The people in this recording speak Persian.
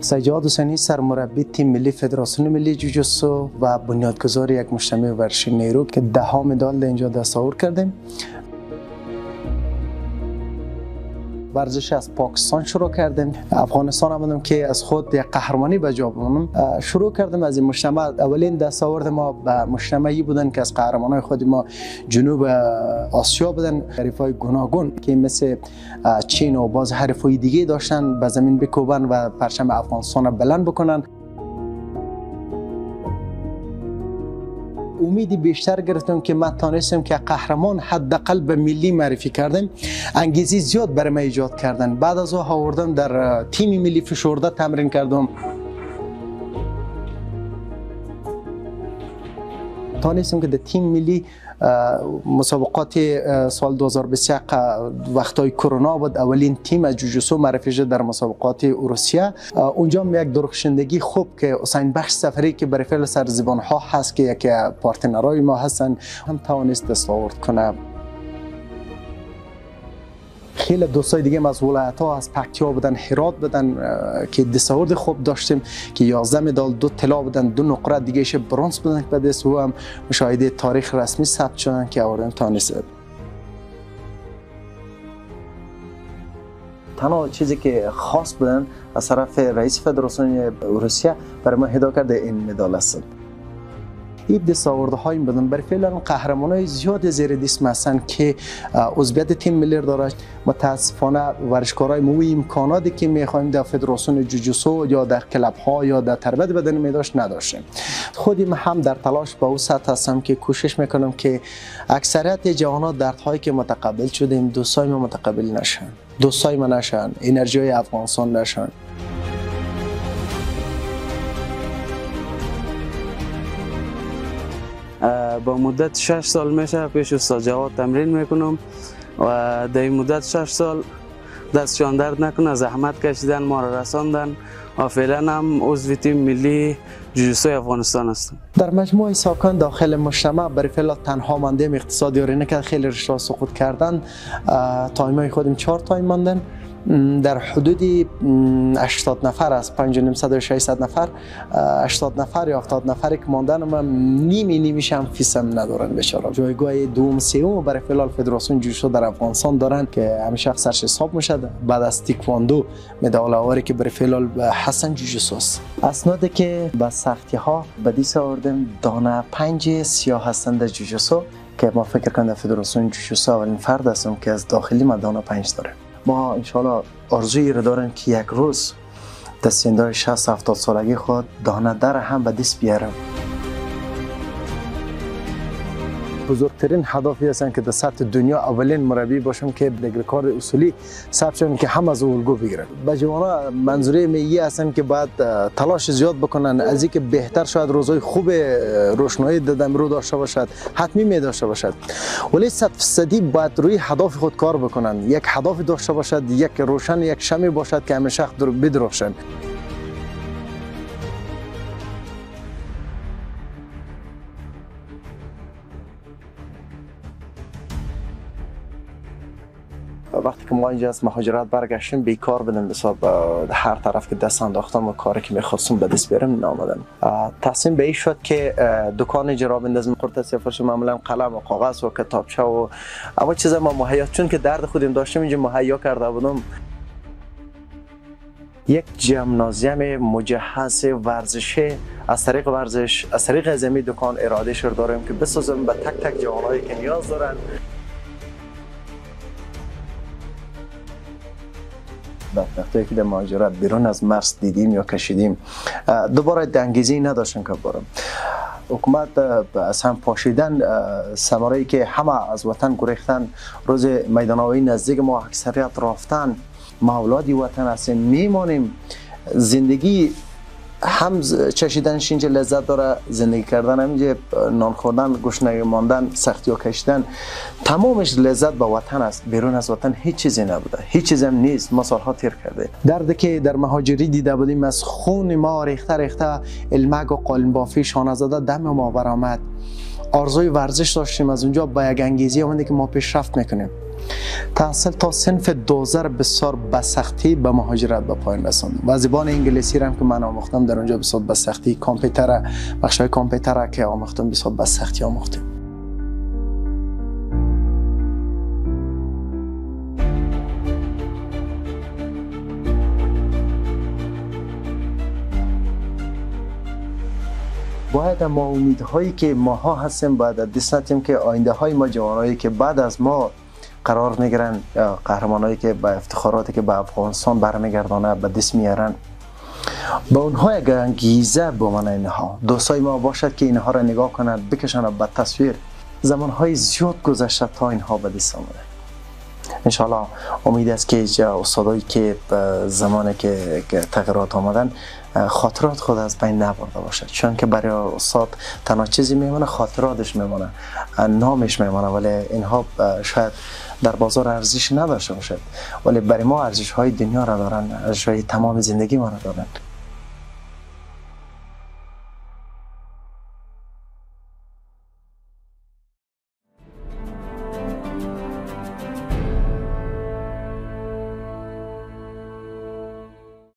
سجاد حسینی سرمربی تیم ملی فدراسیون ملی جوجوتسو و بنیادگذار یک مجتمع ورزشی نیرو که 10 مدال در اینجا دستاورد کردیم. ورزش از پاکستان شروع کردیم. افغانستان هم بودم که از خود یک قهرمانی به جا بردم. شروع کردیم از این مجتمع. اولین دستاورد ما به مجتمعی بودن که از قهرمانای خود ما جنوب آسیا بودن. حریفای گوناگون که مثل چین و باز حریفای دیگه داشتن به زمین بکوبن و پرچم افغانستان را بلند بکنن. امیدی بیشتر گرفتم که من تانستم که قهرمان حداقل به ملی معرفی کردم. انگیزه زیاد برای من ایجاد کردن. بعد از او آوردم در تیم ملی فشرده تمرین کردم. تانستم که در تیم ملی مسابقات سال 2021 وقتای کرونا بود، اولین تیم از جوجوتسو معرفی شد در مسابقات روسیه. اونجا یک درخشندگی خوب که حسین بخش سفری که برای فعل سرزبان ها هست که یکی پارتنرای ما هستن هم توانست دستاورد کنه. خیلی دوستای دیگه از ولایت ها از پکتیا بودن، هرات بودن که دستاورد خوب داشتیم که 11 مدال، 2 طلا بودن، 2 نقره دیگهش برنز بودن که به دست او هم مشاهده تاریخ رسمی ثبت شدن که آوردن تانست. تنها چیزی که خاص بودن از طرف رئیس فدراسیون روسیه برای ما هدا کرده این مدال است. این دستاوردهای بدن برای فعلا قهرمانای زیاد زیر دست هستن که عضویت تیم ملی داره. متاسفانه ورزشکارای ما امکاناتی که میخوایم در فدراسیون جوجوتسو یا در کلب ها یا در تربیت بدنی میداشت نداشتیم. خودم هم در تلاش به اون سطح هستم که کوشش میکنم که اکثریت جوان‌ها دردهایی که متقبل شدیم دوستای ما متقبل نشن، دوستای ما نشن، انرژی های افغانستان نشن. با مدت 6 سال میشه پیش استاد جواد تمرین میکنم و در این مدت 6 سال دستشان درد نکنه، زحمت کشیدن، ما را رساندن و فعلا هم عضو تیم ملی جوجوتسو افغانستان هستم. در مجموع ساکان داخل مجتمع برای فعلا تنها مانده اقتصادی یاری که خیلی رشته سقوط کردن. تایمای خودم 4 تایم ماندن در حدود 80 نفر از 5,500 600 نفر 80 نفر یا 70 نفر که ماندن من نیمیش هم فیسم ندارن بیچاره. جایگاه دوم سوم برای فعلا فدراسیون جوجوتسو در افغانستان دارن که همیشه سرش حساب میشه. بعد از تیکواندو مدال آوری که برای فعلا حسن جوجوتسو است. اسنادی که با سختی ها به دست آوردیم دانه 5 سیاه هستند در جوجوتسو که ما فکر کنم فدراسیون جوجوتسو اولین فرد هستم که از داخلی ما دانه 5 داره. ما انشالله آرزویی را داریم که یک روز در سن‌های 60-70 سالگی خود دانه در هم به دست بیارم. بزرگترین هدفی هستن که در سطح دنیا اولین مربی باشم که در کار اصولی ثبت شدم که هم از الگو بگیرن. به جوانان منظوره میگی هستن که باید تلاش زیاد بکنن از اینکه بهتر شاید روزای خوب روشنایی دادم رو داشته باشد، حتمی می داشته باشد، ولی 100% باید روی هدف خود کار بکنن. یک هدف داشته باشد، یک روشن، یک شمع باشد که همیشه بدروشن. وقتی که ما اینجا از مهاجرت برگشتیم بیکار بودم، حساب هر طرف که دست انداختم و کاری که می‌خواستم به دست بیارم نامدم. تصمیم به این شد که دکان اجرا بندازم. قرطاسی فروش معمولا قلم و کاغذ و کتابچه و اما چیزا ما مهیا، چون که درد خودم داشتم اینجا مهیا کرده بودم. یک ژیمنازیوم مجهز ورزشی از طریق ورزش از طریق ازمی دکان اراده شده دارم که بسازم به تک تک جوانایی که نیاز دارن. وقتی که در مهاجرت بیرون از مرز دیدیم یا کشیدیم دوباره انگیزه نداشتن که برم. حکومت از هم پاشیدن، ثمره‌ای که همه از وطن گریختن، روز میدان‌های نزدیک ما اکثریت رفتن، ما اولادی وطن هستیم، میمانیم. زندگی هم چشیدنش اینجا لذت داره، زندگی کردن همینجا، نان خوردن، گشنگی ماندن، سختی ها کشیدن، تمامش لذت به وطن است. بیرون از وطن هیچ چیزی نبوده، هیچ چیزی هم نیست. ما سالها تیر کرده. دردی که در مهاجری دیده بودیم از خون ما ریخته المگ و قالین بافی شانه زده دم ما برآمد. آرزوی ورزش داشتیم، از اونجا با یک انگیزه اومده که ما پیشرفت میکنیم. تحصیل تا صنف دوزه بسیار به سختی به مهاجرت به پایان رساندم و زبان انگلیسی را هم که من آموختم در اونجا بسیار به سختی، کامپیوتر بخشای کامپیوتر که آموختم بسیار به سختی آموختم. باید ما امیدهایی که ماها هستیم باید دست ندیم که آینده های ما، جوانایی که بعد از ما قرار میگیرن، قهرمانایی که با افتخاراتی که به افغانستان برمیگردانه به دست میارن، به اونها یک انگیزه بمانه. اینها دوستای ما باشد که اینها را نگاه کنند، بکشند به تصویر. زمانهای زیاد گذشته تا اینها به دست آمده. انشالله امید است که استادایی که زمانی که تغییرات آمدن خاطرات خود از بین نبرده باشد، چون که برای استاد تنها چیزی میمونه خاطراتش میمونه، نامش میمونه، ولی اینها شاید در بازار ارزش نداشته باشد، ولی برای ما ارزش های دنیا را دارن، ارزش های تمام زندگی ما را دارن.